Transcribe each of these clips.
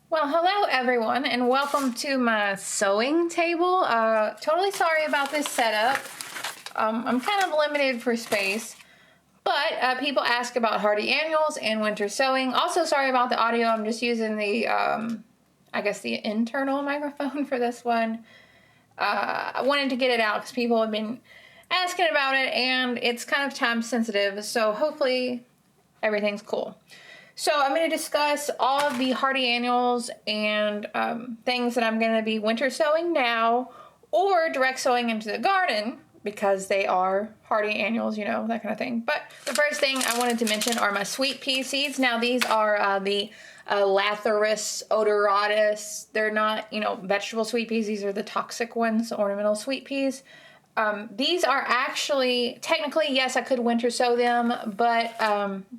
Well, hello everyone, and welcome to my sewing table. Totally sorry about this setup. I'm kind of limited for space, but people ask about hardy annuals and winter sewing. Also, sorry about the audio. I'm just using the, I guess the internal microphone for this one. I wanted to get it out because people have been asking about it, and it's kind of time sensitive, so hopefully everything's cool. So I'm going to discuss all of the hardy annuals and things that I'm going to be winter sowing now or direct sowing into the garden because they are hardy annuals, you know, that kind of thing. But the first thing I wanted to mention are my sweet pea seeds. Now these are the Lathyrus odoratus. They're not, you know, vegetable sweet peas. These are the toxic ones, ornamental sweet peas. These are actually, technically, yes, I could winter sow them, but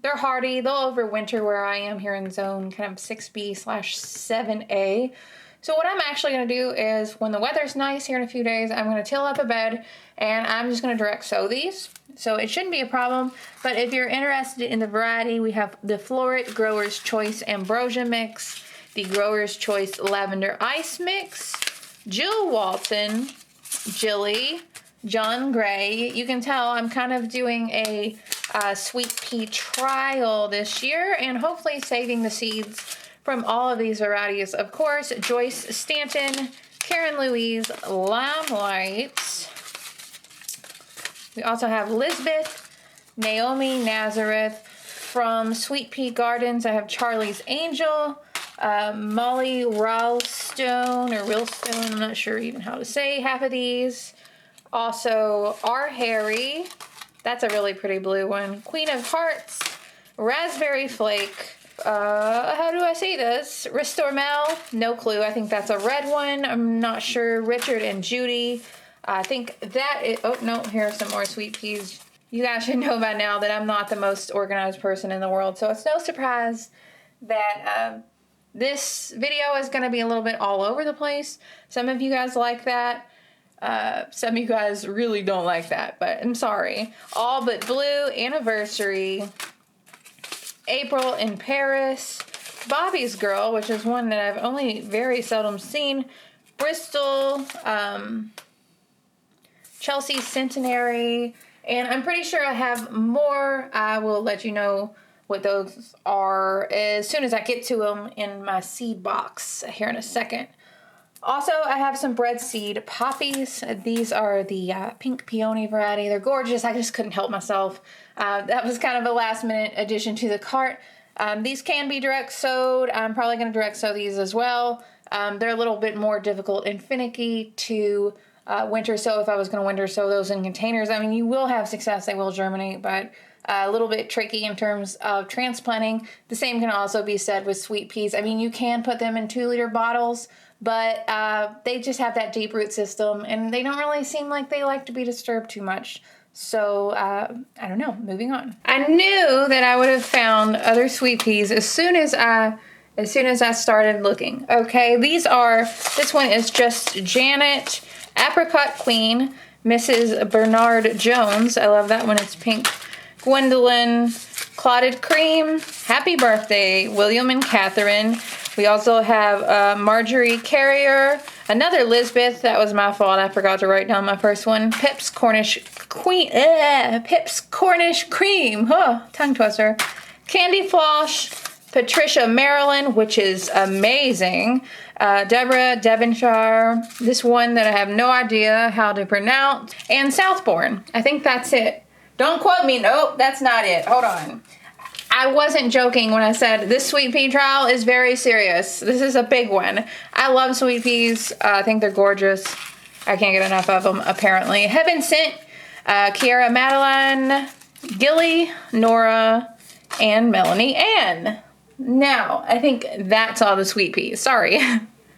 they're hardy. They'll overwinter where I am here in zone kind of 6B/7A. So what I'm actually going to do is when the weather's nice here in a few days, I'm going to till up a bed and I'm just going to direct sow these. So it shouldn't be a problem. But if you're interested in the variety, we have the Floret Grower's Choice Ambrosia Mix, the Grower's Choice Lavender Ice Mix, Jill Walton, Jilly, John Gray. You can tell I'm kind of doing a sweet pea trial this year and hopefully saving the seeds from all of these varieties. Of course, Joyce Stanton, Karen Louise, Limelight. We also have Lisbeth, Naomi Nazareth. From Sweet Pea Gardens, I have Charlie's Angel, Molly Ralstone, or Realstone, I'm not sure even how to say half of these. Also, R. Harry, that's a really pretty blue one. Queen of Hearts, Raspberry Flake, how do I say this? Ristormel, no clue, I think that's a red one, I'm not sure. Richard and Judy, I think that is, oh no, here are some more sweet peas. You guys should know by now that I'm not the most organized person in the world, so it's no surprise that this video is going to be a little bit all over the place. Some of you guys like that. Some of you guys really don't like that, but I'm sorry. All But Blue, Anniversary, April in Paris, Bobby's Girl, which is one that I've only very seldom seen, Bristol, Chelsea Centenary, and I'm pretty sure I have more. I will let you know what those are as soon as I get to them in my seed box here in a second. Also, I have some bread seed poppies. These are the pink peony variety. They're gorgeous. I just couldn't help myself. That was kind of a last minute addition to the cart. These can be direct sowed. I'm probably going to direct sow these as well. They're a little bit more difficult and finicky to winter sow if I was going to winter sow those in containers. I mean, you will have success. They will germinate, but a little bit tricky in terms of transplanting. The same can also be said with sweet peas. I mean, you can put them in 2-liter bottles, but they just have that deep root system, and they don't really seem like they like to be disturbed too much. So, I don't know, moving on. I knew that I would have found other sweet peas as soon as I started looking. Okay, this one is just Janet, Apricot Queen, Mrs. Bernard Jones. I love that one, it's pink. Gwendolyn, Clotted Cream, Happy Birthday, William and Catherine. We also have Marjorie Carrier, another Lisbeth. That was my fault. I forgot to write down my first one. Pip's Cornish Cream. Huh, tongue twister. Candy Floss, Patricia Maryland, which is amazing. Deborah Devonshire. This one that I have no idea how to pronounce. And Southbourne. I think that's it. Don't quote me. Nope, that's not it. Hold on. I wasn't joking when I said this sweet pea trial is very serious. This is a big one. I love sweet peas. I think they're gorgeous. I can't get enough of them, apparently. Heaven Sent, Kiara Madeline, Gilly, Nora, and Melanie Ann. Now, I think that's all the sweet peas. Sorry.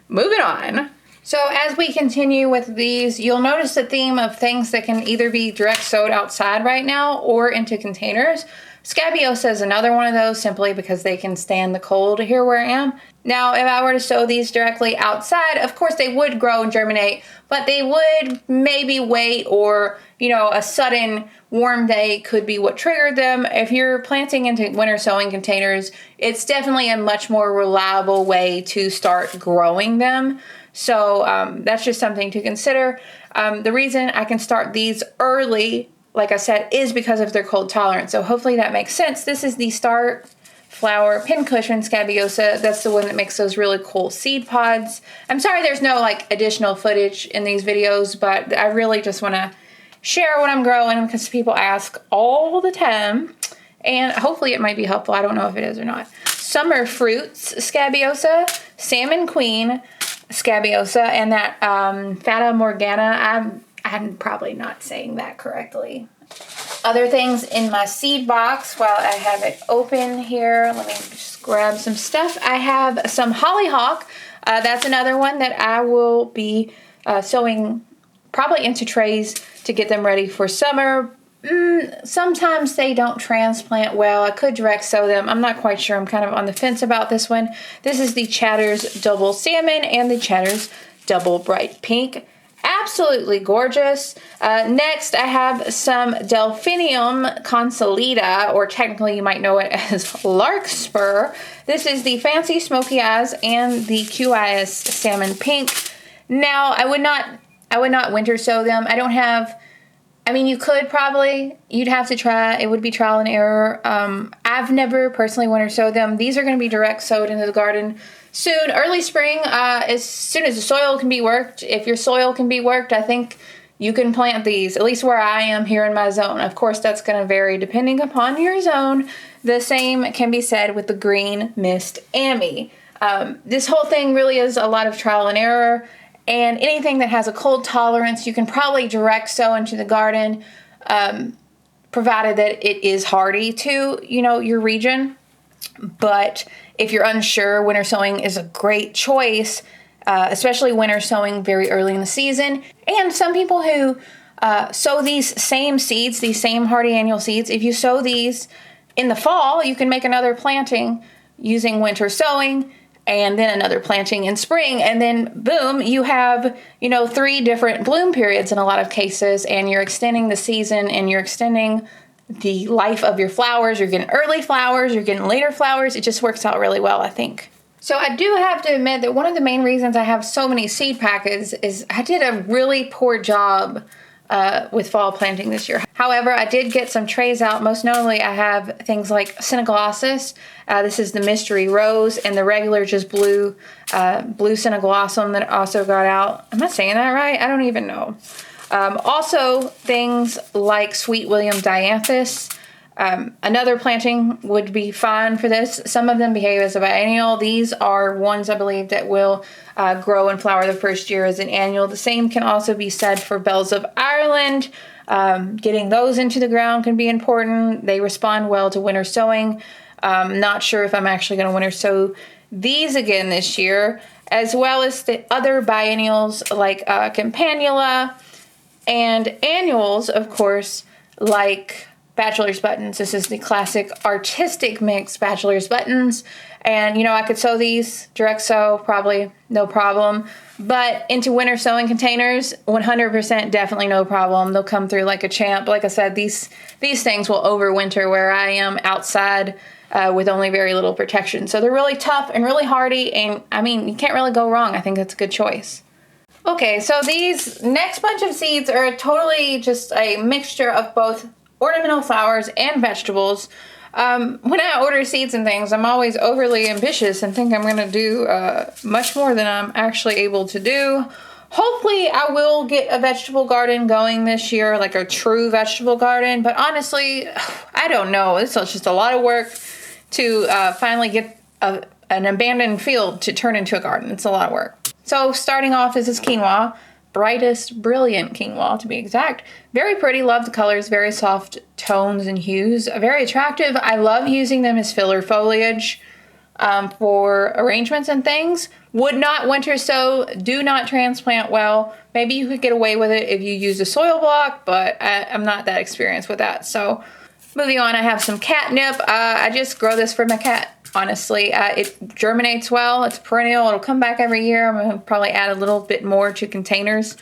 Moving on. So as we continue with these, you'll notice the theme of things that can either be direct sowed outside right now or into containers. Scabiosa is another one of those simply because they can stand the cold here where I am. Now, if I were to sow these directly outside, of course they would grow and germinate, but they would maybe wait, or, a sudden warm day could be what triggered them. If you're planting into winter sowing containers, it's definitely a much more reliable way to start growing them. So that's just something to consider. The reason I can start these early, like I said, is because of their cold tolerance. So hopefully that makes sense. This is the Start Flower Pincushion Scabiosa. That's the one that makes those really cool seed pods. I'm sorry there's no additional footage in these videos, but I really just want to share what I'm growing because people ask all the time, and hopefully it might be helpful. I don't know if it is or not. Summer Fruits Scabiosa, Salmon Queen Scabiosa, and that Fata Morgana. I'm probably not saying that correctly. Other things in my seed box while I have it open here. Let me just grab some stuff. I have some hollyhock. That's another one that I will be sowing probably into trays to get them ready for summer. Sometimes they don't transplant well. I could direct sow them. I'm not quite sure. I'm kind of on the fence about this one. This is the Chatter's Double Salmon and the Chatter's Double Bright Pink. Absolutely gorgeous. Next, I have some Delphinium consolida, or technically you might know it as Larkspur. This is the Fancy Smoky Eyes and the QIS Salmon Pink. Now, I would not winter sow them. You could probably. You'd have to try. It would be trial and error. I've never personally winter sowed them. These are going to be direct sowed into the garden soon, early spring, as soon as the soil can be worked. If your soil can be worked, I think you can plant these, at least where I am here in my zone. Of course, that's going to vary depending upon your zone. The same can be said with the Green Mist Ammi. This whole thing really is a lot of trial and error, and anything that has a cold tolerance, you can probably direct sow into the garden, provided that it is hardy to, your region. But if you're unsure, winter sowing is a great choice, especially winter sowing very early in the season. And some people who sow these same seeds, these same hardy annual seeds, if you sow these in the fall, you can make another planting using winter sowing, and then another planting in spring, and then boom, you have, 3 different bloom periods in a lot of cases, and you're extending the season, and you're extending the life of your flowers. You're getting early flowers, you're getting later flowers. It just works out really well, I think. So I do have to admit that one of the main reasons I have so many seed packets is I did a really poor job with fall planting this year. However, I did get some trays out. Most notably, I have things like Synaglossus. This is the Mystery Rose, and the regular just blue Synaglossum that also got out. Am I saying that right? I don't even know. Also, things like Sweet William Dianthus. Another planting would be fine for this. Some of them behave as a biennial. These are ones I believe that will grow and flower the first year as an annual. The same can also be said for Bells of Ireland. Getting those into the ground can be important. They respond well to winter sowing. Not sure if I'm actually going to winter sow these again this year, as well as the other biennials like Campanula, and annuals, of course, like Bachelor's Buttons. This is the classic artistic mix Bachelor's Buttons. And, I could sow these, direct sow, probably no problem. But into winter sowing containers, 100% definitely no problem. They'll come through like a champ. Like I said, these things will overwinter where I am outside with only very little protection. So they're really tough and really hardy. And, you can't really go wrong. I think that's a good choice. Okay, so these next bunch of seeds are totally just a mixture of both ornamental flowers and vegetables. When I order seeds and things, I'm always overly ambitious and think I'm going to do much more than I'm actually able to do. Hopefully, I will get a vegetable garden going this year, like a true vegetable garden. But honestly, I don't know. It's just a lot of work to finally get an abandoned field to turn into a garden. It's a lot of work. So starting off, this is quinoa, brightest, brilliant quinoa to be exact. Very pretty, love the colors, very soft tones and hues, very attractive. I love using them as filler foliage for arrangements and things. Would not winter sow, do not transplant well. Maybe you could get away with it if you use a soil block, but I'm not that experienced with that. So Moving on, I have some catnip. I just grow this for my cat, honestly. It germinates well. It's perennial. It'll come back every year. I'm going to probably add a little bit more to containers.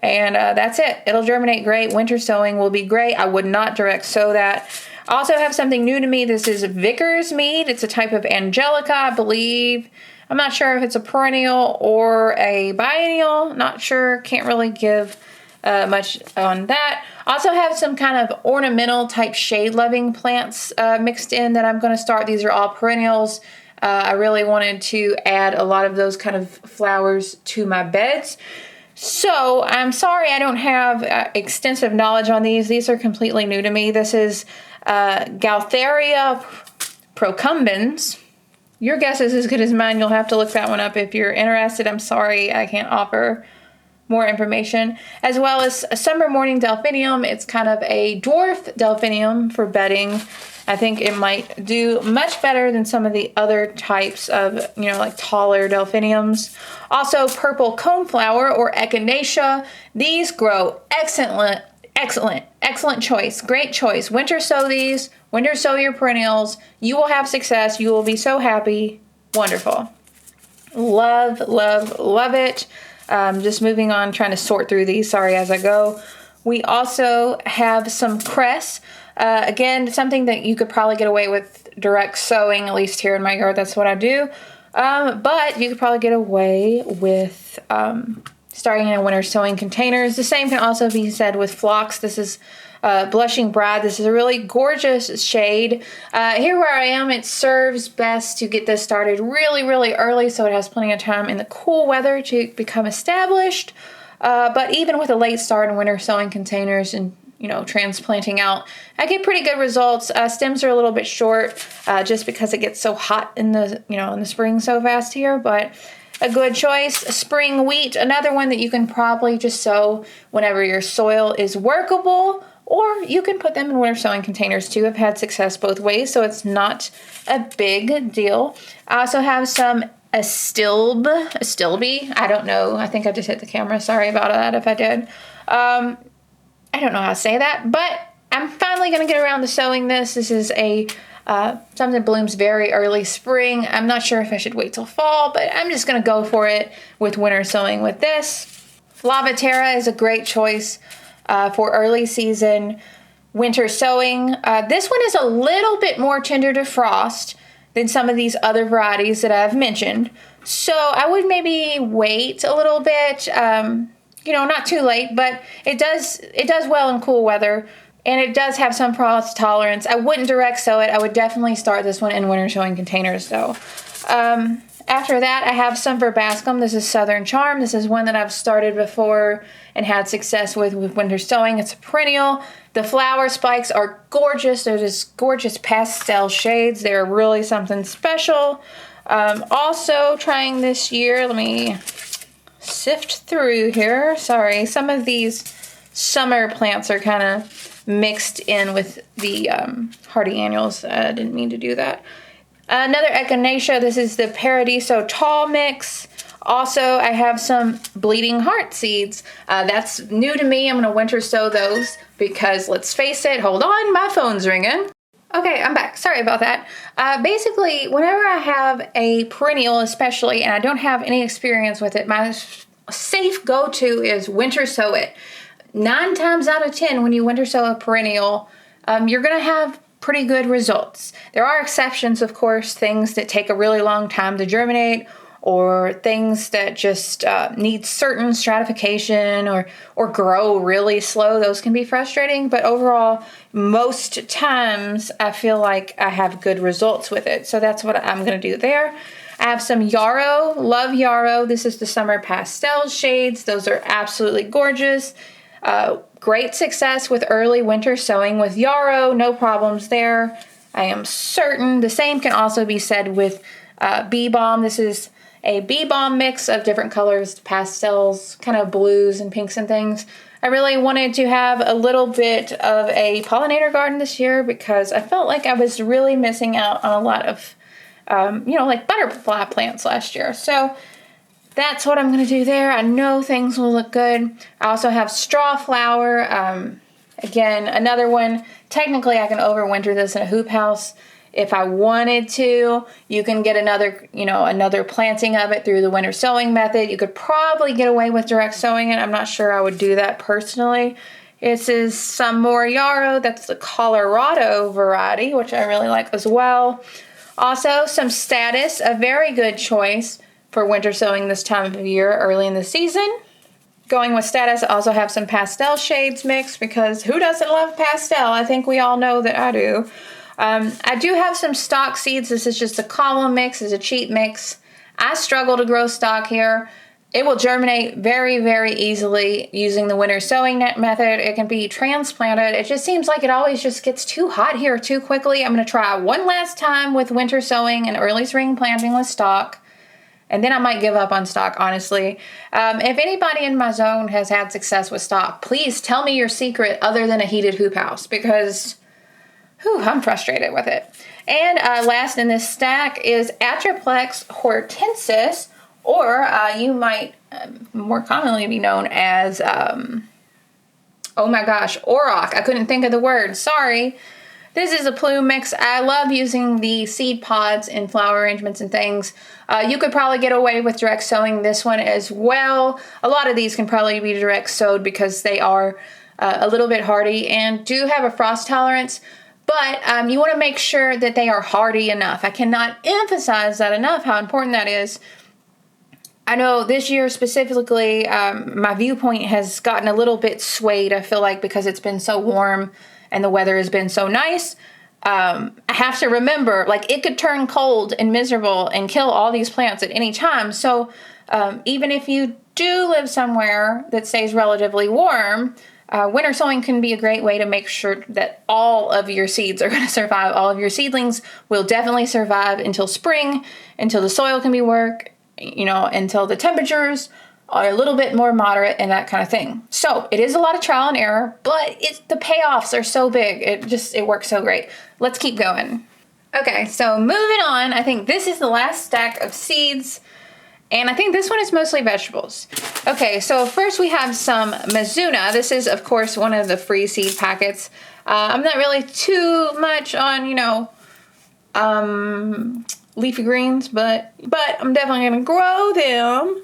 And that's it. It'll germinate great. Winter sowing will be great. I would not direct sow that. I also have something new to me. This is Vickers mead. It's a type of angelica, I believe. I'm not sure if it's a perennial or a biennial. Not sure. Can't really give much on that. Also have some kind of ornamental type shade loving plants mixed in that I'm going to start. These are all perennials. I really wanted to add a lot of those kind of flowers to my beds. So I'm sorry I don't have extensive knowledge on these. These are completely new to me. This is Gaultheria procumbens. Your guess is as good as mine. You'll have to look that one up if you're interested. I'm sorry I can't offer more information. As well as a summer morning delphinium. It's kind of a dwarf delphinium for bedding. I think it might do much better than some of the other types of, like taller delphiniums. Also, purple coneflower or echinacea. These grow excellent choice. Great choice. Winter sow these. Winter sow your perennials. You will have success. You will be so happy. Wonderful. Love, love, love it. Just moving on, trying to sort through these. Sorry as I go. We also have some cress. Again, something that you could probably get away with direct sowing, at least here in my yard. That's what I do. But you could probably get away with starting in winter sowing containers. The same can also be said with phlox. This is Blushing Bride. This is a really gorgeous shade. Here where I am, it serves best to get this started really, really early so it has plenty of time in the cool weather to become established. But even with a late start in winter sowing containers and transplanting out, I get pretty good results. Stems are a little bit short just because it gets so hot in the in the spring so fast here, but a good choice. Spring wheat, another one that you can probably just sow whenever your soil is workable, or you can put them in winter sowing containers too. I've had success both ways, so it's not a big deal. I also have some astilbe. I don't know. I think I just hit the camera. Sorry about that if I did. I don't know how to say that, but I'm finally going to get around to sowing this. This is a something that blooms very early spring. I'm not sure if I should wait till fall, but I'm just going to go for it with winter sowing with this. Lavaterra is a great choice for early season winter sowing. This one is a little bit more tender to frost than some of these other varieties that I've mentioned. So I would maybe wait a little bit, not too late, but it does well in cool weather, and it does have some frost tolerance. I wouldn't direct sow it. I would definitely start this one in winter sowing containers though. After that, I have some verbascum. This is Southern Charm. This is one that I've started before and had success with winter sowing. It's a perennial. The flower spikes are gorgeous. They're just gorgeous pastel shades. They're really something special. Also trying this year, let me sift through here. Sorry, some of these summer plants are kind of mixed in with the hardy annuals. I didn't mean to do that. Another echinacea. This is the Paradiso Tall Mix. Also, I have some bleeding heart seeds. That's new to me. I'm going to winter sow those because, let's face it, hold on, my phone's ringing. Okay, I'm back. Sorry about that. Basically, whenever I have a perennial especially, and I don't have any experience with it, my safe go-to is winter sow it. 9 times out of 10, when you winter sow a perennial, you're going to have pretty good results. There are exceptions, of course, things that take a really long time to germinate, or things that just need certain stratification or grow really slow. Those can be frustrating, but overall, most times I feel like I have good results with it. So that's what I'm going to do there. I have some yarrow. Love yarrow. This is the summer pastel shades. Those are absolutely gorgeous. Great success with early winter sowing with yarrow. No problems there. I am certain. The same can also be said with bee balm. This is a bee balm mix of different colors, pastels, kind of blues and pinks and things. I really wanted to have a little bit of a pollinator garden this year because I felt like I was really missing out on a lot of, like butterfly plants last year. So that's what I'm going to do there. I know things will look good. I also have straw flower. Again, another one technically I can overwinter this in a hoop house if I wanted to. You can get another planting of it through the winter sowing method. You could probably get away with direct sowing it. I'm not sure I would do that personally. This is some more yarrow. That's the Colorado variety, which I really like as well. Also, some Status, a very good choice for winter sowing this time of year, early in the season. Going with Status, I also have some pastel shades mixed because who doesn't love pastel? I think we all know that I do. I do have some stock seeds. This is just a column mix. It's a cheap mix. I struggle to grow stock here. It will germinate very, very easily using the winter sowing method. It can be transplanted. It just seems like it always just gets too hot here too quickly. I'm going to try one last time with winter sowing and early spring planting with stock. And then I might give up on stock, honestly. If anybody in my zone has had success with stock, please tell me your secret other than a heated hoop house, because I'm frustrated with it. And last in this stack is Atriplex hortensis, or you might more commonly be known as, oh my gosh, auroch. I couldn't think of the word, sorry. This is a plume mix. I love using the seed pods in flower arrangements and things. You could probably get away with direct sowing this one as well. A lot of these can probably be direct sowed because they are a little bit hardy and do have a frost tolerance. But you want to make sure that they are hardy enough. I cannot emphasize that enough, how important that is. I know this year specifically, my viewpoint has gotten a little bit swayed, I feel like, because it's been so warm and the weather has been so nice. I have to remember, like, it could turn cold and miserable and kill all these plants at any time. So even if you do live somewhere that stays relatively warm, winter sowing can be a great way to make sure that all of your seeds are going to survive. All of your seedlings will definitely survive until spring, until the soil can be worked, until the temperatures are a little bit more moderate and that kind of thing. So it is a lot of trial and error, but the payoffs are so big. It works so great. Let's keep going. Okay, so moving on, I think this is the last stack of seeds, and I think this one is mostly vegetables. Okay, so first we have some Mizuna. This is, of course, one of the free seed packets. I'm not really too much on, leafy greens, but I'm definitely going to grow them,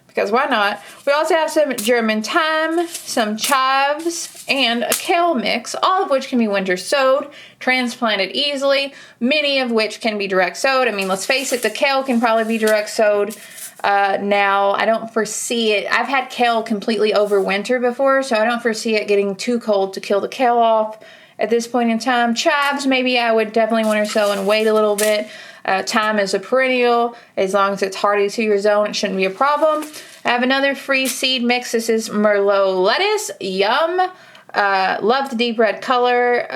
because why not? We also have some German thyme, some chives, and a kale mix, all of which can be winter sowed, transplanted easily, many of which can be direct sowed. I mean, let's face it, the kale can probably be direct sowed. Now, I don't foresee it. I've had kale completely overwinter before, so I don't foresee it getting too cold to kill the kale off at this point in time. Chives, maybe I would definitely winter sow and wait a little bit. Thyme is a perennial. As long as it's hardy to your zone, it shouldn't be a problem. I have another free seed mix. This is Merlot lettuce. Yum. Love the deep red color.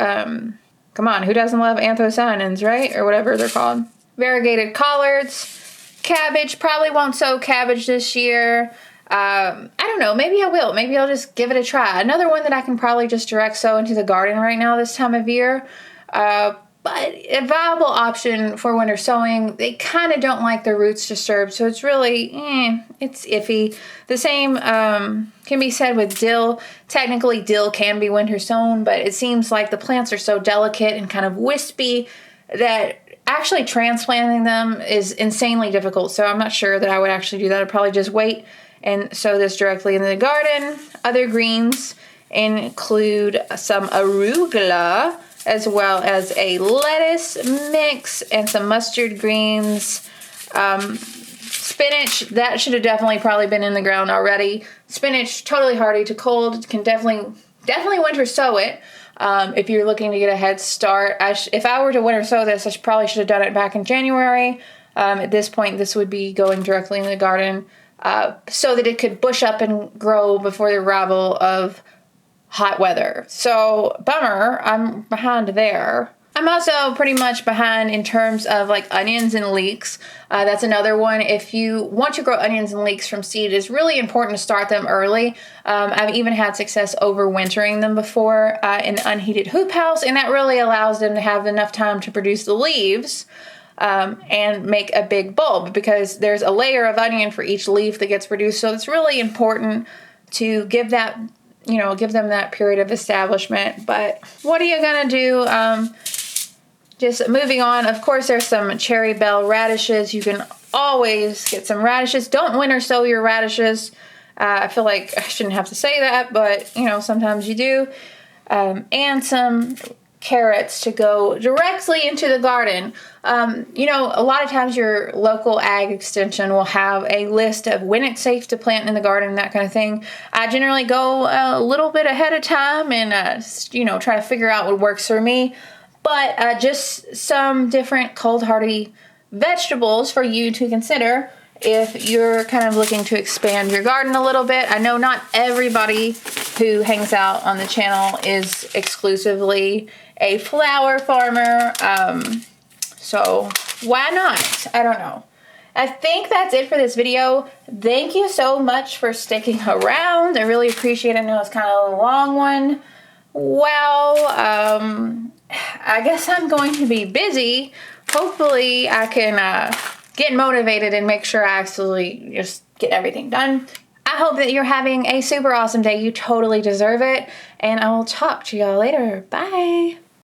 Come on, who doesn't love anthocyanins, right? Or whatever they're called. Variegated collards. Cabbage. Probably won't sow cabbage this year. I don't know. Maybe I will. Maybe I'll just give it a try. Another one that I can probably just direct sow into the garden right now this time of year. But a viable option for winter sowing. They kind of don't like their roots disturbed, so it's really, it's iffy. The same can be said with dill. Technically, dill can be winter sown, but it seems like the plants are so delicate and kind of wispy that actually transplanting them is insanely difficult, so I'm not sure that I would actually do that. I'd probably just wait and sow this directly into the garden. Other greens include some arugula, as well as a lettuce mix and some mustard greens. Spinach, that should have definitely probably been in the ground already. Spinach, totally hardy to cold. Can definitely winter sow it if you're looking to get a head start. If I were to winter sow this, I probably should have done it back in January. At this point, this would be going directly in the garden so that it could bush up and grow before the arrival of hot weather. So, bummer, I'm behind there. I'm also pretty much behind in terms of like onions and leeks. That's another one. If you want to grow onions and leeks from seed, it's really important to start them early. I've even had success overwintering them before in the unheated hoop house, and that really allows them to have enough time to produce the leaves and make a big bulb, because there's a layer of onion for each leaf that gets produced. So it's really important to give that you know, give them that period of establishment. But what are you gonna do? Just moving on, of course, there's some cherry bell radishes. You can always get some radishes. Don't winter sow your radishes. I feel like I shouldn't have to say that, but, you know, sometimes you do. And some carrots to go directly into the garden. You know, a lot of times your local ag extension will have a list of when it's safe to plant in the garden, that kind of thing. I generally go a little bit ahead of time and, you know, try to figure out what works for me. But just some different cold hardy vegetables for you to consider if you're kind of looking to expand your garden a little bit. I know not everybody who hangs out on the channel is exclusively a flower farmer. So why not? I don't know. I think that's it for this video. Thank you so much for sticking around. I really appreciate it. I know it's kind of a long one. Well, I guess I'm going to be busy. Hopefully I can get motivated and make sure I actually just get everything done. I hope that you're having a super awesome day. You totally deserve it. And I will talk to y'all later. Bye.